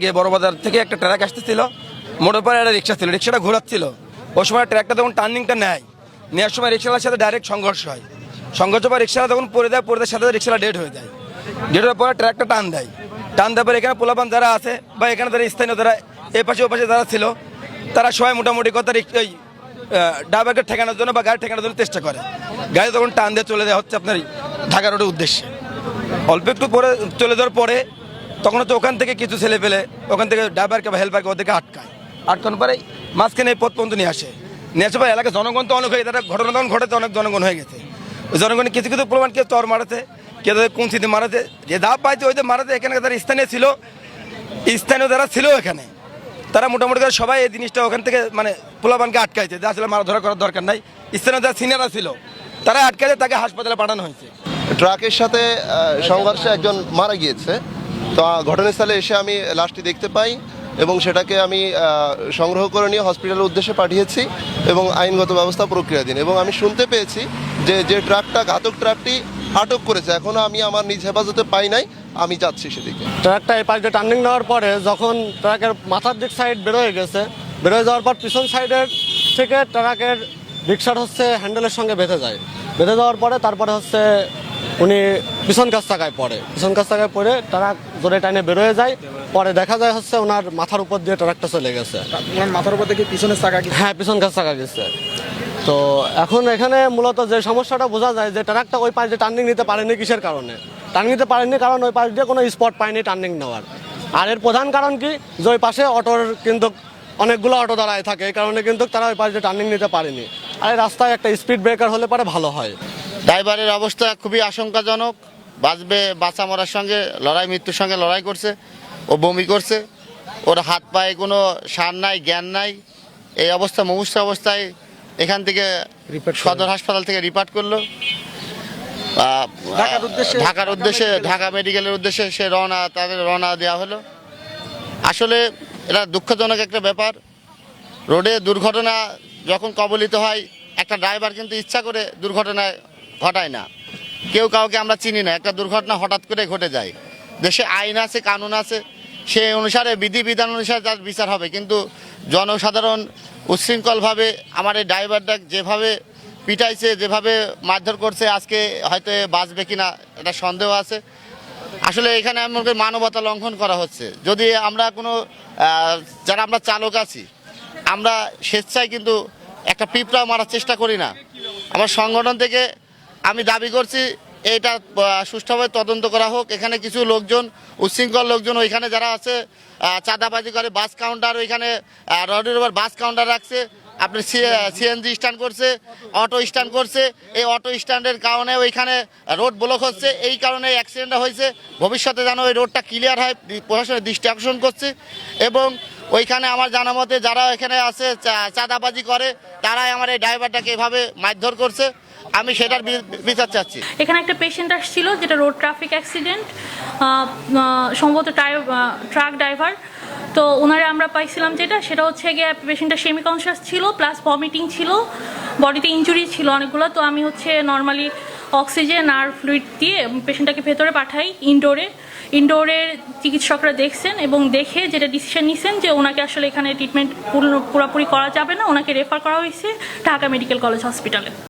গিয়ে বড়বাজার থেকে একটা ট্রাক আসতেছিল, মোড়ের পরে একটা রিক্সা ছিল, রিক্সাটা ঘোরাচ্ছিল। ওই সময় ট্রাকটা তখন টার্নিংটা নেওয়ার সময় রিক্সাওয়ালার সাথে ডাইরেক্ট সংঘর্ষ হয়। সংঘর্ষ পর রিক্সাটা তখন পড়ে সাথে রিক্সাটা ডেড হয়ে যায়। ডেড হওয়ার পরে ট্রাকটা টান দেওয়ার পরে এখানে পোলাপান যারা আছে বা এখানে যারা স্থানীয় যারা এ পাশে ও পাশে যারা ছিল, তারা সবাই মোটামুটি কথা ওই ড্রাইভারকে ঠেকানোর জন্য বা গাড়ি ঠেকানোর জন্য চেষ্টা করে। গাড়ি তখন টান দিয়ে চলে যাওয়া হচ্ছে আপনার ঢাকা রোডের উদ্দেশ্যে। অল্প একটু পরে চলে যাওয়ার পরে তখন হচ্ছে ওখান থেকে কিছু ছেলে পেলে ওখান থেকে ড্রাইভারকে বা হেল্পারকে ওদেরকে আটকানোর পরে মাঝখানে এই পথ পর্যন্ত নিয়ে আসে পরে এলাকায় জনগণ তো অনেক হয়ে গেছে। ঘটনা তখন ঘটেছে, অনেক জনগণ হয়ে গেছে। ওই জনগণের কিছু কিছু প্রমাণ কেউ চর মারাতে, কেউ তাদের কুঞ্চিতে মারাতে, যে যা পাইছে ওই যে মারাতে। এখানে যারা স্থানীয় যারা ছিল এখানে, তারা মোটামুটি করে সবাই এই জিনিসটা ওখান থেকে মানে পোলাপানকে আটকাইছে, যা আসলে মারা ধরা করার দরকার নাই। স্থানীয় যারা সিনিয়ররা ছিল তারা আটকাইছে, তাকে হাসপাতালে পাঠানো হয়েছে। ট্রাকের সাথে সংঘর্ষে একজন মারা গিয়েছে। তো ঘটনাস্থলে এসে আমি লাশটি দেখতে পাই এবং সেটাকে আমি সংগ্রহ করে নিয়ে হসপিটালের উদ্দেশ্যে পাঠিয়েছি এবং আইনগত ব্যবস্থা প্রক্রিয়াধীন। এবং আমি শুনতে পেয়েছি যে ট্রাকটা ঘাতক ট্রাকটি আটক করেছে, এখনও আমি আমার নিজ হেফাজতে পাই নাই, আমি যাচ্ছি সেদিকে। ট্রাকটা এই পাশ দিয়ে টার্নিং নেওয়ার পরে যখন ট্রাকের মাথার দিক সাইড বেরোয় যাওয়ার পর পিছন সাইডের থেকে ট্রাকের রিক্সার হ্যান্ডেলের সঙ্গে বেঁধে যাওয়ার পরে তারপরে উনি পিছন কাছ টাকায় পড়ে ট্রাক জোরে টাইনে বেরোয় যায়। পরে দেখা যায় ওনার মাথার উপর দিয়ে ট্রাকটা চলে গেছে। মাথার উপর থেকে পিছনের চাকা? হ্যাঁ, পিছন কাছ টাকা গেছে। তো এখন এখানে মূলত যে সমস্যাটা বোঝা যায় যে ট্রাকটা ওই পাশ দিয়ে টার্নিং নিতে পারেনি। কিসের কারণে টার্নিং নিতে পারেনি? কারণ ওই পাশ দিয়ে কোনো স্পট পায়নি টার্নিং নেওয়ার। আর এর প্রধান কারণ কি, যে ওই পাশে অটোর কিন্তু অনেকগুলো অটো দাঁড়ায় থাকে, এই কারণে কিন্তু তারা ওই পাশ দিয়ে টার্নিং নিতে পারেনি। আর এই রাস্তায় একটা স্পিড ব্রেকার হলে পরে ভালো হয়। ড্রাইভারের অবস্থা খুবই আশঙ্কাজনক। বাঁচা মরার সঙ্গে মৃত্যুর সঙ্গে লড়াই করছে। ও বমি করছে, ওর হাত পায়ে কোনো সার নাই, জ্ঞান নাই। এই অবস্থা মুমূর্ষ অবস্থায় এখান থেকে সদর হাসপাতাল থেকে রিপার্ট করলো ঢাকার উদ্দেশ্যে, ঢাকা মেডিকেলের উদ্দেশ্যে তাদের রওনা দেওয়া হলো। আসলে এটা দুঃখজনক একটা ব্যাপার। রোডে দুর্ঘটনা যখন কবলিত হয়, একটা ড্রাইভার কিন্তু ইচ্ছা করে দুর্ঘটনায় ঘটায় না। কেউ কাউকে আমরা চিনি না, একটা দুর্ঘটনা হঠাৎ করে ঘটে যায়। দেশে আইন আছে, কানুন আছে, সে অনুসারে বিধিবিধান অনুসারে তার বিচার হবে। কিন্তু জনসাধারণ উচ্ছৃঙ্খলভাবে আমার এই ড্রাইভারটা যেভাবে পিটাইছে, যেভাবে মারধর করছে, আজকে হয়তো বাঁচবে কিনা এটা সন্দেহ আছে। আসলে এখানে আমাকে মানবতা লঙ্ঘন করা হচ্ছে। যদি আমরা যারা আমরা চালক আছি, আমরা স্বেচ্ছায় কিন্তু একটা পিঁপড়া মারার চেষ্টা করি না। আমার সংগঠন থেকে আমি দাবি করছি এটা সুষ্ঠুভাবে তদন্ত করা হোক। এখানে কিছু লোকজন, উচ্ছৃঙ্খল লোকজন ওইখানে যারা আছে চাঁদাবাজি করে, বাস কাউন্টার ওইখানে রোডের উপর বাস কাউন্টার রাখছে, আপনার সিএনজি স্ট্যান্ড করছে, অটো স্ট্যান্ড করছে। এই অটো স্ট্যান্ডের কারণে ওইখানে রোড ব্লক হচ্ছে, এই কারণে অ্যাক্সিডেন্টটা হয়েছে। ভবিষ্যতে যেন ওই রোডটা ক্লিয়ার হয়, প্রশাসনের দৃষ্টি আকর্ষণ করছে। এবং ওইখানে আমার জানা মতে যারা এখানে আছে চাঁদাবাজি করে, তারাই আমার এই ড্রাইভারটাকে এভাবে মারধর করছে। আমি সেটার বিচার চাচ্ছি। এখানে একটা পেশেন্ট আসছিল, যেটা রোড ট্রাফিক অ্যাক্সিডেন্ট, সম্ভবত ট্রাক ড্রাইভার। তো ওনারা আমরা পাইছিলাম সেটা হচ্ছে গিয়ে পেশেন্টটা সেমি কনসিয়াস ছিল, প্লাস ভমিটিং ছিল, বডিতে ইনজুরি ছিল অনেকগুলো। তো আমি নর্মালি অক্সিজেন আর ফ্লুইড দিয়ে পেশেন্টটাকে ভেতরে পাঠাই ইনডোরের চিকিৎসকরা দেখছেন এবং দেখে যেটা ডিসিশন নিছেন যে ওনাকে আসলে এখানে ট্রিটমেন্ট পুরোপুরি করা যাবে না, ওনাকে রেফার করা হয়েছে ঢাকা মেডিকেল কলেজ হসপিটালে।